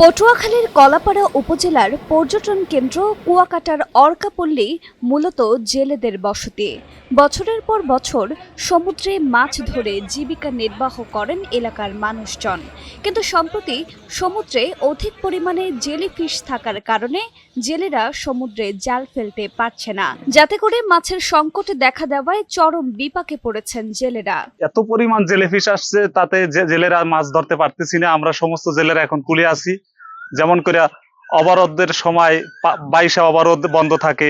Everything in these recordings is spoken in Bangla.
পটুয়াখালীর কলাপাড়া উপজেলার পর্যটন কেন্দ্র কুয়াকাটার অর্কাপল্লী মূলত জেলেদের বসতি। বছরের পর বছর সমুদ্রে মাছ ধরে জীবিকা নির্বাহ করেন এলাকার মানুষজন, কিন্তু সম্প্রতি সমুদ্রে অধিক পরিমাণে জেলিফিশ থাকার কারণে জেলেরা সমুদ্রে জাল ফেলতে পারছে না, যাতে করে মাছের সংকট দেখা দেওয়ায় চরম বিপাকে পড়েছেন জেলেরা। এত পরিমাণ জেলিফিশ আসছে, তাতে জেলেরা মাছ ধরতে পারতেছি না। আমরা সমস্ত জেলেরা এখন কুলে আছি। যেমন করে অবরোধের সময় 22 অবরোধ বন্ধ থাকে,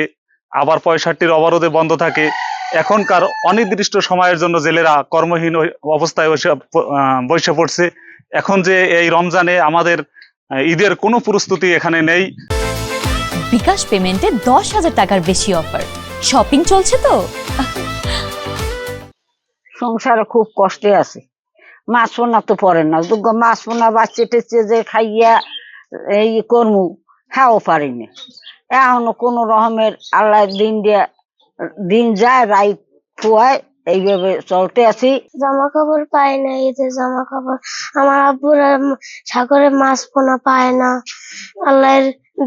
আবার 65 অবরোধে বন্ধ থাকে। এখনকার অনির্দিষ্ট সময়ের জন্য জেলেরা কর্মহীন অবস্থায় বসে পড়ছে। এখন যে এই রমজানে আমাদের ঈদের কোনো প্রস্তুতি এখানে নেই। বিকাশ পেমেন্টে 10,000 টাকার বেশি অফার, শপিং চলছে তো। সংসারে খুব কষ্টে আছে, মাছ পোনা তো পড়ে না, যোগ্য মাছ পোনা বাচ্চা টেচে যে খাইয়া এই কর্মু হ্যাঁ পারিনি। এখনো কোন রকমের আল্লাহ দিন যায় রাই খুয়ায়, এইভাবে চলতে আছি। জামা কাপড় পাই না, ঈদের জামা কাপড় আমার আব্বুরা সাগরে মাছ পোনা পায় না, আল্লাহ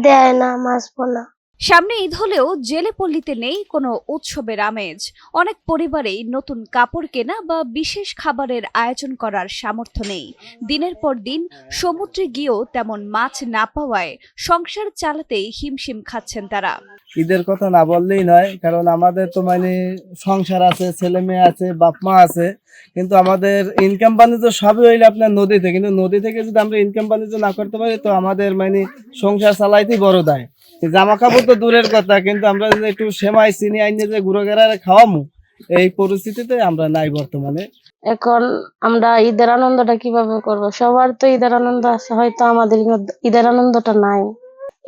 দেয় না মাছ পোনা। সামনে ঈদ হলেও জেলে পল্লীতে নেই কোনো উৎসবের আমেজ। অনেক পরিবারেই নতুন কাপড় কেনা বা বিশেষ খাবারের আয়োজন করার সামর্থ্য নেই। দিনের পর দিন সমুদ্রে গিয়েও তেমন মাছ না পাওয়ায় সংসার চালাতেই হিমশিম খাচ্ছেন তারা। ঈদের কথা না বললেই নয়, কারণ আমাদের তো সংসার আছে, ছেলে মেয়ে আছে, বাপ মা আছে, কিন্তু আমাদের ইনকাম বাণিজ্য সবই হইলে আপনার নদীতে। কিন্তু নদী থেকে যদি আমরা ইনকাম বাণিজ্য না করতে পারি, তো আমাদের সংসার চালাইতেই বড় দায়। জামা কাপড় তো দূরের কথা, কিন্তু আমরা যদি একটু সেমাই চিনি আইনে যে গুঁড়ো গেড়ারে খাওয়ামু, এই পরিস্থিতিতে আমরা নাই বর্তমানে। এখন আমরা ঈদের আনন্দটা কিভাবে করব? সবার তো ঈদের আনন্দ আছে, হয়তো আমাদের ঈদের আনন্দটা নাই।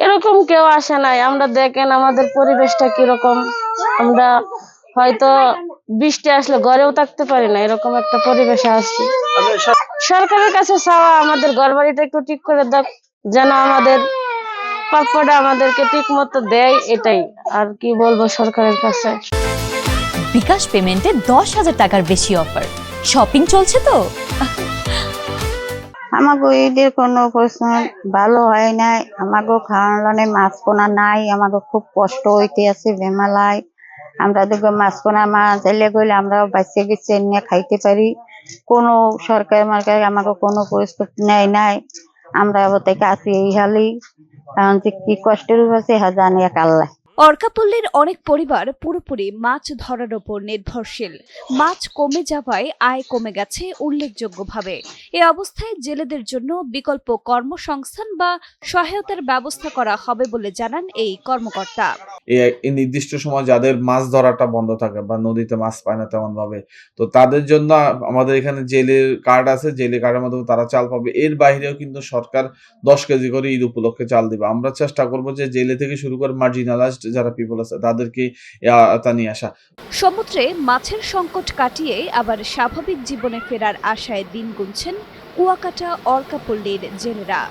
এরকম কেউ আসে নাই। আমরা দেখেন আমাদের পরিবেশটা কিরকম, আমরা হয়তো বৃষ্টি আসলে ঘরেও থাকতে পারি না, এরকম একটা পরিবেশে আসছি। সরকারের কাছে চাওয়া আমাদের ঘর বাড়িটা একটু ঠিক করে দেখ, যেন আমাদের প্রাপ্যটা আমাদেরকে ঠিক মতো দেয়, এটাই। আর কি বলবো সরকারের কাছে। বিকাশ পেমেন্টে 10,000 টাকার বেশি অফার, শপিং চলছে তো। আমাকে ঈদের কোনো প্রশ্ন ভালো হয় নাই, আমাকে খাওয়ানো মাছ পোনা নাই, আমাকে খুব কষ্ট হইতে আছে বেমালায়। আমরা দেখবো মাছ পোনা মাছ এলে গেলে আমরা বাচ্চা গেছে নিয়ে খাইতে পারি। কোনো সরকার মার্কার আমাকে কোনো প্রস্তুতি নেয় নাই। আমরা থেকে আছি এই হালেই, কারণ যে কি কষ্টের উপরে হ্যাঁ জানি এক আল্লাহ। অর্কাপল্লীর অনেক পরিবার পুরোপুরি মাছ ধরার উপর নির্ভরশীল। মাছ কমে যাওয়ায় আয় কমে গেছে উল্লেখযোগ্যভাবে। এ অবস্থায় জেলেদের জন্য বিকল্প কর্মসংস্থান বা সহায়তার ব্যবস্থা করা হবে বলে জানান এই কর্মকর্তা। এই নির্দিষ্ট সময় যাদের মাছ ধরাটা বন্ধ থাকে বা নদীতে মাছ পায় না তেমন ভাবে, তো তাদের জন্য আমাদের এখানে জেলের কার্ড আছে, জেলে কার্ডের মাধ্যমে তারা চাল পাবে। এর বাইরেও কিন্তু সরকার 10 কেজি করে ঈদ উপলক্ষে চাল দিবে। আমরা চেষ্টা করবো যে জেলে থেকে শুরু করে মার্জিনালাইজড যারা পিপল আছে তাদেরকে তা নিয়ে আসা। সমুদ্রে মাছের সংকট কাটিয়ে আবার স্বাভাবিক জীবনে ফেরার আশায় দিন গুনছেন কুয়াকাটা অর্কাপল্লীর জেলেরা।